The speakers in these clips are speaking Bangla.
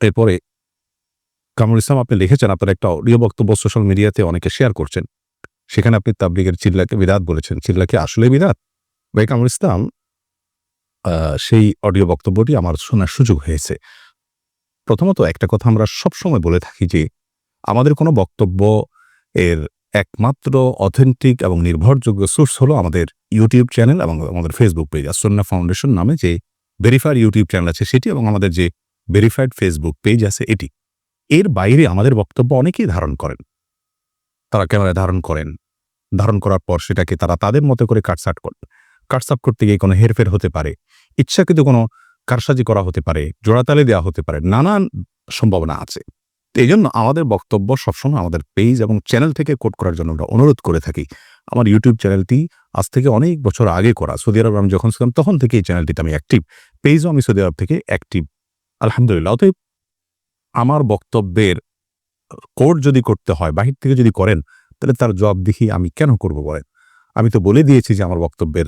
এরপরে কামরুল ইসলাম আপনি লিখেছেন আপনার একটা অডিও বক্তব্য সোশ্যাল মিডিয়াতে অনেকে শেয়ার করছেন। সেখানে আপনি তাবলীগের চিল্লাকে বিদআত বলেছেন। চিল্লা কি আসলেই বিদআত? ভাই কামরুল ইসলাম, সেই অডিও বক্তব্যটি আমার শোনার সুযোগ হয়েছে। প্রথমত একটা কথা আমরা সবসময় বলে থাকি যে, আমাদের কোনো বক্তব্য এর একমাত্র অথেন্টিক এবং নির্ভরযোগ্য সোর্স হলো আমাদের ইউটিউব চ্যানেল এবং আমাদের ফেসবুক পেজ। আসন্না ফাউন্ডেশন নামে যে ভেরিফাইড ইউটিউব চ্যানেল আছে সেটি এবং আমাদের যে ভেরিফাইড ফেসবুক পেজ আছে এটি। এর বাইরে আমাদের বক্তব্য অনেকেই ধারণ করেন। তারা ক্যামেরায় ধারণ করেন। ধারণ করার পর সেটাকে তারা তাদের মতো করে কাটছাঁট করেন। কাটছাঁট করতে গিয়ে কোনো হেরফের হতে পারে, ইচ্ছাকৃত কোনো কারসাজি করা হতে পারে, জোড়াতালি দেওয়া হতে পারে, নানান সম্ভাবনা আছে। তো এইজন্য আমাদের বক্তব্য সবসময় আমাদের পেজ এবং চ্যানেল থেকে কোট করার জন্য আমরা অনুরোধ করে থাকি। আমার ইউটিউব চ্যানেলটি আজ থেকে অনেক বছর আগে করা। সৌদি আরবে আমি যখন ছিলাম তখন থেকে এই চ্যানেলটিতে আমি অ্যাক্টিভ। পেজও আমি সৌদি আরব থেকে অ্যাক্টিভ। আলহামদুলিল্লাহ। অতএব আমার বক্তব্যের কোট যদি করতে হয়, বাহির থেকে যদি করেন, তাহলে তার জবাবদিহি আমি কেন করব বলেন? আমি তো বলে দিয়েছি যে আমার বক্তব্যের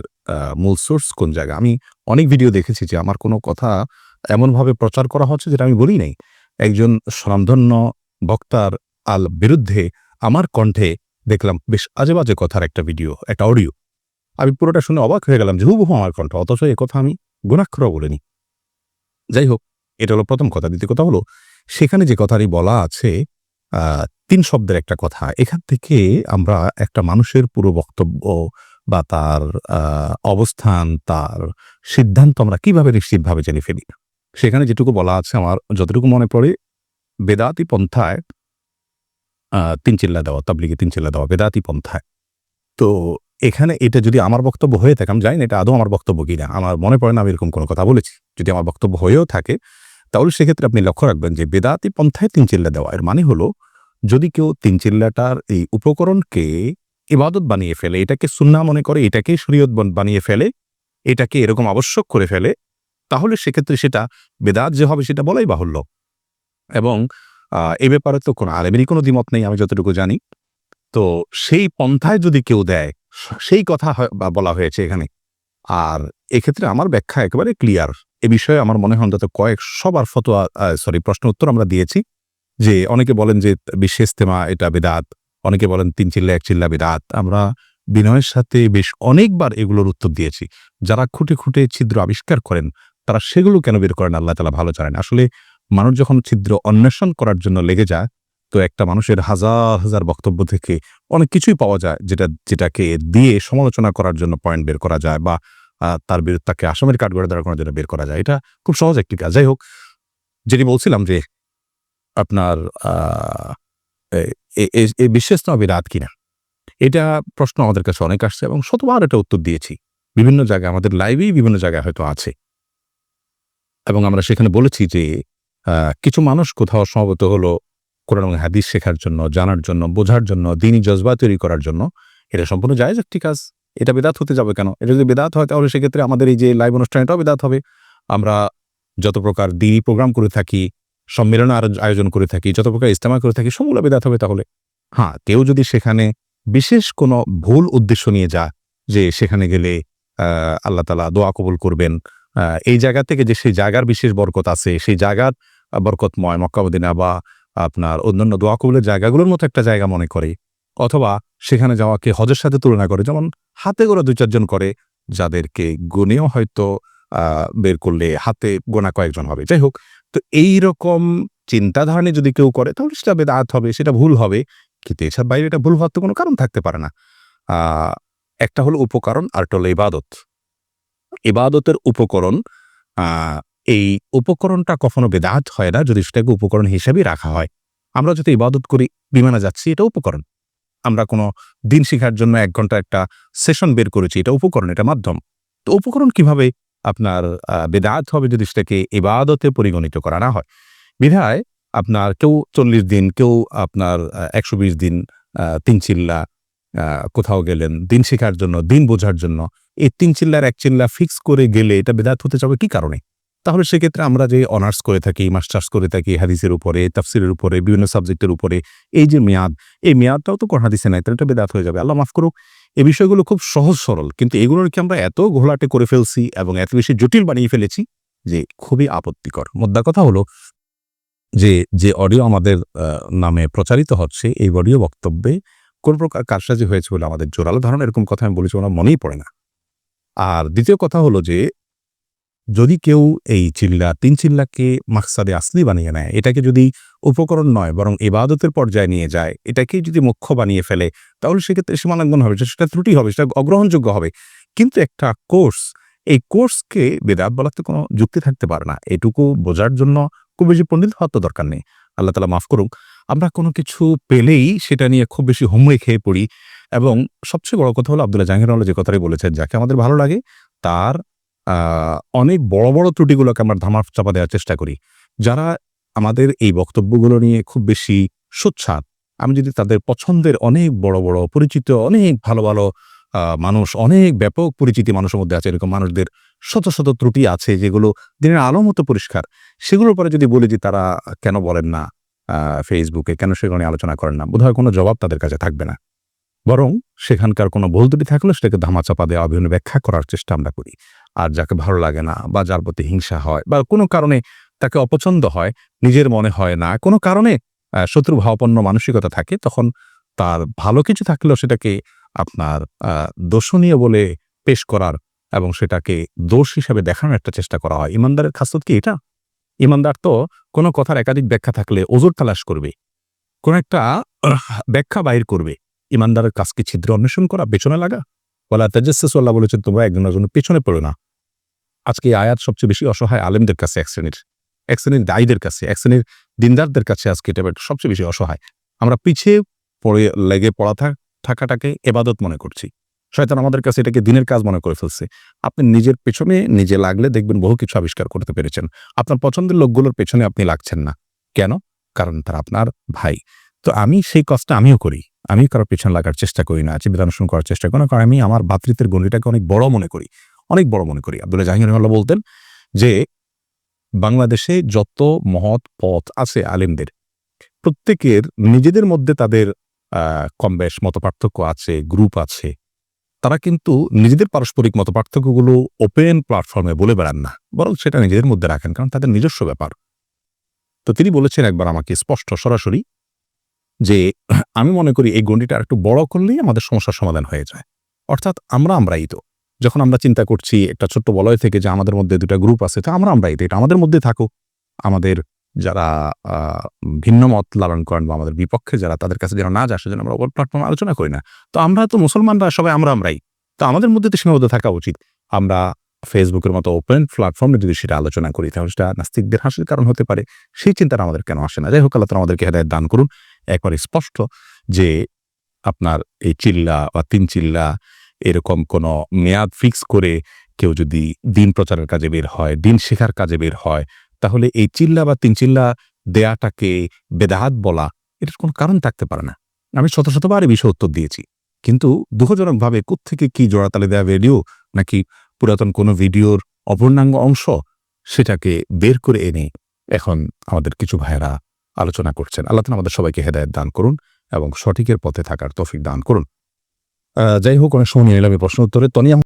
মূল সোর্স কোন জায়গায়। আমি অনেক ভিডিও দেখেছি যে আমার কোনো কথা এমনভাবে প্রচার করা হচ্ছে যেটা আমি বলি নাই। একজন স্বনামধন্য বক্তার বিরুদ্ধে আমার কণ্ঠে দেখলাম বেশ আজেবাজে কথার একটা ভিডিও, একটা অডিও। আমি পুরোটা শুনে অবাক হয়ে গেলাম যে হুবহু আমার কণ্ঠ। অথচ এ কথা আমি গুণাক্ষরেও বলিনি। যাই হোক, এটা হলো প্রথম কথা। দ্বিতীয় কথা হলো, সেখানে যে কথাটি বলা আছে ৩ শব্দের একটা কথা। এখান থেকে আমরা একটা মানুষের পুরো বক্তব্য বা তার অবস্থান, তার সিদ্ধান্ত আমরা কিভাবে নিশ্চিতভাবে জেনে ফেলি? সেখানে যেটুকু বলা আছে আমার যতটুকু মনে পড়ে, বেদাতি পন্থায় ৩ চিল্লা দেওয়া, তাবলীগে ৩ চিল্লা দেওয়া বেদাতি পন্থায়। তো এখানে এটা যদি আমার বক্তব্য হয়ে থাকে, আমি জানি না এটা আদৌ আমার বক্তব্য কিনা। আমার মনে পড়ে না আমি এরকম কোনো কথা বলেছি। যদি আমার বক্তব্য হয়েও থাকে, তাহলে সেক্ষেত্রে আপনি লক্ষ্য রাখবেন যে বেদাতি পন্থায় ৩ চিল্লা দেওয়া। এর মানে হলো, যদি কেউ ৩ চিল্লাটার এই উপকরণকে ইবাদত বানিয়ে ফেলে, এটাকে সুন্নাহ মনে করে, এটাকেই শরীয়ত বানিয়ে ফেলে, এটাকে এরকম আবশ্যক করে ফেলে, তাহলে সেক্ষেত্রে সেটা বেদাত যে হবে সেটা বলাই বাহুল্য। এবং এ ব্যাপারে তো কোনো আলেমেরই কোনো দ্বিমত নেই আমি যতটুকু জানি। তো সেই পন্থায় যদি কেউ দেয়, সেই কথা বলা হয়েছে এখানে। আর এক্ষেত্রে আমার ব্যাখ্যা একেবারে ক্লিয়ার। এ বিষয়ে আমার মনে হয় অন্তত কয়েকশবার ফতোয়া প্রশ্ন উত্তর আমরা দিয়েছি। যে অনেকে বলেন যে বিশ্বে ইজতেমা এটা বিদআত, অনেকে বলেন ৩ চিল্লা ১ চিল্লা বিদআত। আমরা বিনয়ের সাথে বেশ অনেকবার এগুলোর উত্তর দিয়েছি। যারা খুঁটে, খুঁটে ছিদ্র আবিষ্কার করেন, তারা সেগুলো কেন বের করেন আল্লাহ তাআলা ভালো জানেন। আসলে মানুষ যখন ছিদ্র অন্বেষণ করার জন্য লেগে যায়, তো একটা মানুষের হাজার, হাজার বক্তব্য থেকে অনেক কিছুই পাওয়া যায় যেটাকে দিয়ে সমালোচনা করার জন্য পয়েন্ট বের করা যায় বা তার বিরুদ্ধে তাকে আসামির কাঠগড়ায় দাঁড় করার জন্য বের করা যায়। এটা খুব সহজ একটি কাজ। যাই হোক, যেটি বলছিলাম যে আপনার আ এ এ এ বিশ্বাস তো বিদআত কিনা? এটা প্রশ্ন আমাদের কাছে অনেক আসছে এবং শতবার এটা উত্তর দিয়েছি। বিভিন্ন জায়গায় আমাদের লাইভেই বিভিন্ন জায়গায় হয়তো আছে। এবং আমরা সেখানে বলেছি যে আ কিছু মানুষ কোথাও সমবেত হলো কোরআন এবং হাদিস শেখার জন্য, জানার জন্য, বোঝার জন্য, দ্বীনি জজবা তৈরি করার জন্য। এটা সম্পূর্ণ জায়েজ একটি কাজ। এটা বিদআত হতে যাবে কেন? এটা যদি বিদআত হয় তাহলে সেক্ষেত্রে আমাদের এই যে লাইভ অনুষ্ঠান এটাও বিদআত হবে। আমরা যত প্রকার দ্বীনি প্রোগ্রাম করে থাকি, সম্মেলন আয়োজন করে থাকি, যত প্রকার ইজতেমা করে থাকি সবগুলো বিদআত হবে তাহলে। হ্যাঁ, কেউ যদি সেখানে বিশেষ কোনো ভুল উদ্দেশ্য নিয়ে যায় যে সেখানে গেলে আ আল্লাহ তাআলা দোয়া কবুল করবেন। এই জায়গা থেকে যে সেই জায়গার বিশেষ বরকত আছে, সেই জায়গার বরকতময় মক্কা মদিনা বা আপনার অন্যান্য দোয়া কবুলের জায়গাগুলোর মতো একটা জায়গা মনে করে, অথবা সেখানে যাওয়াকে হজের সাথে তুলনা করে, যেমন হাতে গোনা ২-৪ জন করে, যাদেরকে গুনেও হয়তো বের করলে হাতে গোনা কয়েকজন হবে। যাই হোক, তো এইরকম চিন্তাধারা নিয়ে যদি কেউ করে তাহলে সেটা বেদআত হবে, সেটা ভুল হবে। কিন্তু এছাড়া বাইরে এটা ভুল হওয়ার তো কোনো কারণ থাকতে পারে না। আ একটা হলো উপকরণ, আরেকটা হলো ইবাদত। ইবাদতের উপকরণ, আ এই উপকরণটা কখনো বেদআত হয় না যদি সেটাকে উপকরণ হিসেবেই রাখা হয়। আমরা যদি ইবাদত করি, বিমানে যাচ্ছি, এটা উপকরণ। আমরা কোনো দিন শিখার জন্য ১ ঘন্টা একটা সেশন বের করেছি, এটা উপকরণ, এটা মাধ্যম। তো উপকরণ কিভাবে আপনার বেদআত হবে যদি সেটাকে ইবাদতে পরিগণিত করা না হয়? বিধায় আপনার কেউ ৪০ দিন, কেউ আপনার ১২০ দিন ৩ চিল্লা কোথাও গেলেন দিন শিখার জন্য, দিন বোঝার জন্য। এই ৩ চিল্লার ১ চিল্লা ফিক্স করে গেলে এটা বেদাত হতে যাবে কি কারণে? তাহলে সেক্ষেত্রে আমরা যে অনার্স করে থাকি, মাস্টার্স করে থাকি হাদিসের উপরে, তাফসিরের উপরে, বিভিন্ন সাবজেক্টের উপরে, এই যে মেয়াদ, এই মেয়াদটাও তো কোরআন হাদিসে নাই, তাহলে এটা বেদাত হয়ে যাবে। আল্লাহ মাফ করুক। এই বিষয়গুলো খুব সহজ সরল। কিন্তু এগুলোকে আমরা এত ঘোলাটে করে ফেলছি এবং এত বেশি জটিল বানিয়ে ফেলেছি যে খুবই আপত্তিকর। মোদ্দা কথা হলো, যে অডিও আমাদের নামে প্রচারিত হচ্ছে, এই অডিও বক্তব্যে কোন প্রকার কারসাজি হয়েছে বলে আমাদের জোরালো ধারণা, এরকম কথা আমি বলেছি ওনার মনেই পড়ে না। আর দ্বিতীয় কথা হলো যে, যদি কেউ এই চিল্লা ৩ চিল্লাকে মাকসাদে আসলি বানিয়ে নেয়, এটাকে যদি উপকরণ নয় বরং ইবাদতের পর্যায়ে নিয়ে যায়, এটাকেই যদি মুখ্য বানিয়ে ফেলে, তাহলে সেক্ষেত্রে সীমালঙ্ঘন হবে, সেটা ত্রুটি হবে, সেটা অগ্রহণযোগ্য হবে। কিন্তু একটা কোর্স, এই কোর্সকে বেদাত বলার তো কোনো যুক্তি থাকতে পারে না। এটুকু বোঝার জন্য খুব বেশি পণ্ডিত হওয়ার তো দরকার নেই। আল্লাহ তাআলা মাফ করুক। আমরা কোনো কিছু পেলেই সেটা নিয়ে খুব বেশি হুমড়ি খেয়ে পড়ি এবং সবচেয়ে বড় কথা হলো আব্দুল্লাহ জাহাঙ্গীর যে কথাটাই বলেছেন, যাকে আমাদের ভালো লাগে তার আ অনেক বড়, বড় ত্রুটিগুলোকে আমরা ধামাচাপা দেওয়ার চেষ্টা করি। যারা আমাদের এই বক্তব্যগুলো নিয়ে খুব বেশি সোচ্চার, আমি যদি তাদের পছন্দের অনেক বড়, বড় পরিচিত অনেক ভালো, ভালো মানুষ, অনেক ব্যাপক পরিচিতি মানুষের মধ্যে আছে, এরকম মানুষদের শত, শত ত্রুটি আছে যেগুলো দিনের আলো মতো পরিষ্কার। সেগুলোর পরে যদি বলি যে তারা কেন বলেন না ফেসবুকে, কেন সেগুলো নিয়ে আলোচনা করেন না? বোধহয় কোনো জবাব তাদের কাছে থাকবে না। বরং সেখানকার কোনো ভুল ত্রুটি থাকলেও সেটাকে ধামাচাপা দেওয়া, বিভিন্ন ব্যাখ্যা করার চেষ্টা আমরা করি। আর যাকে ভালো লাগে না বা যার প্রতি হিংসা হয় বা কোনো কারণে তাকে অপছন্দ হয়, নিজের মনে হয় না, কোনো কারণে শত্রুভাবাপন্ন মানসিকতা থাকে, তখন তার ভালো কিছু থাকলেও সেটাকে আপনার দোষণীয় বলে পেশ করার এবং সেটাকে দোষ হিসাবে দেখানোর একটা চেষ্টা করা হয়। ইমানদারের খাসলত কি এটা? ইমানদার তো কোনো কথার একাধিক ব্যাখ্যা থাকলে ওজর তালাশ করবে। কোন একটা ব্যাখ্যা বাইর করবে। ইমানদারের কাজকে ছিদ্র অন্বেষণ করা, পেছনে লাগা? ওয়ালা তাজাসসাসু, আল্লাহ বলেছেন তোমরা একজন আরেকজনের পেছনে পড়ো না। আজকে এই আয়াত সবচেয়ে বেশি অসহায় আলেমদের কাছে, এক শ্রেণীর দায়ীদের কাছে, এক শ্রেণীর দিনদারদের কাছে আজকে এটা সবচেয়ে বেশি অসহায়। আমরা পিছিয়ে পড়ে লেগে পড়া থাকাটাকে ইবাদত মনে করছি। শয়তান আমাদের কাছে এটাকে দিনের কাজ মনে করে ফেলছে। আপনি নিজের পেছনে নিজে লাগলে দেখবেন বহু কিছু আবিষ্কার করতে পেরেছেন। আপনার পছন্দের লোকগুলোর পেছনে আপনি লাগছেন না। কেন? কারণ তারা আপনার ভাই। তো আমি সেই কাজটা আমিও করি। আমি কারো পেছনে লাগার চেষ্টা করি না, চিবিদানুসরণ করার চেষ্টা করি না। কারণ আমি আমার ভ্রাতৃত্বের গণ্ডিটাকে অনেক বড় মনে করি। অনেক বড় মনে করি। আব্দুল্লাহ জাহাঙ্গীর রাহিমাহুল্লাহ বলতেন যে, বাংলাদেশে যত মহৎ পথ আছে আলেমদের, প্রত্যেকের নিজেদের মধ্যে তাদের কমবেশ মতপার্থক্য আছে, গ্রুপ আছে। তারা কিন্তু নিজেদের পারস্পরিক মতপার্থক্যগুলো ওপেন প্ল্যাটফর্মে বলে বেড়ান না। বরং সেটা নিজেদের মধ্যে রাখেন, কারণ তাদের নিজস্ব ব্যাপার। তো তিনি বলেছেন একবার আমাকে স্পষ্ট সরাসরি যে, আমি মনে করি এই গণ্ডিটা আরেকটু বড় করলেই আমাদের সমস্যার সমাধান হয়ে যায়। অর্থাৎ আমরাই তো। যখন আমরা চিন্তা করছি একটা ছোট্ট বলয় থেকে যে আমাদের মধ্যে ২ টা গ্রুপ আছে, তো আমরাই তো। এটা আমাদের মধ্যে থাকুক। আমাদের যারা আ ভিন্ন মত লালন করেন বা আমাদের বিপক্ষে যারা, তাদের কাছে যেন না যায়, সেজন্য আমরা ওপেন প্ল্যাটফর্মে আলোচনা করি না। তো আমরা তো মুসলমানরা সবাই আমরাই। তো আমাদের মধ্যে তো সীমাবদ্ধ থাকা উচিত। আমরা ফেসবুকের মতো ওপেন প্ল্যাটফর্মে যদি সেটা আলোচনা করি, তাহলে সেটা নাস্তিকদের হাসির কারণ হতে পারে। সেই চিন্তাটা আমাদের কেন আসে না? যাই হোক, আল্লাহ তাআলা আমাদেরকে হেদায়েত দান করুন। একবারে স্পষ্ট যে আপনার এই চিল্লা বা ৩ চিল্লা এরকম কোনো মেয়াদ ফিক্স করে কেউ যদি দিন প্রচারের কাজে বের হয়, দিন শেখার কাজে বের হয়, তাহলে এই চিল্লা বা ৩ চিল্লা দেয়াটাকে বেদাত বলা, এটার কোনো কারণ থাকতে পারে না। আমি শত শতবার এই বিষয়ে উত্তর দিয়েছি। কিন্তু দুঃখজনকভাবে কোত্থেকে কি জোড়াতালি দেয়া ভিডিও নাকি পুরাতন কোনো ভিডিওর অপূর্ণাঙ্গ অংশ, সেটাকে বের করে এনে এখন আমাদের কিছু ভাইয়েরা আলোচনা করছেন। আল্লাহ তাআলা আমাদের সবাইকে হেদায়েত দান করুন এবং সঠিকের পথে থাকার তৌফিক দান করুন। যাই হোক, অনেক সময় নিয়ে নিলাম এই প্রশ্ন উত্তরে। তনি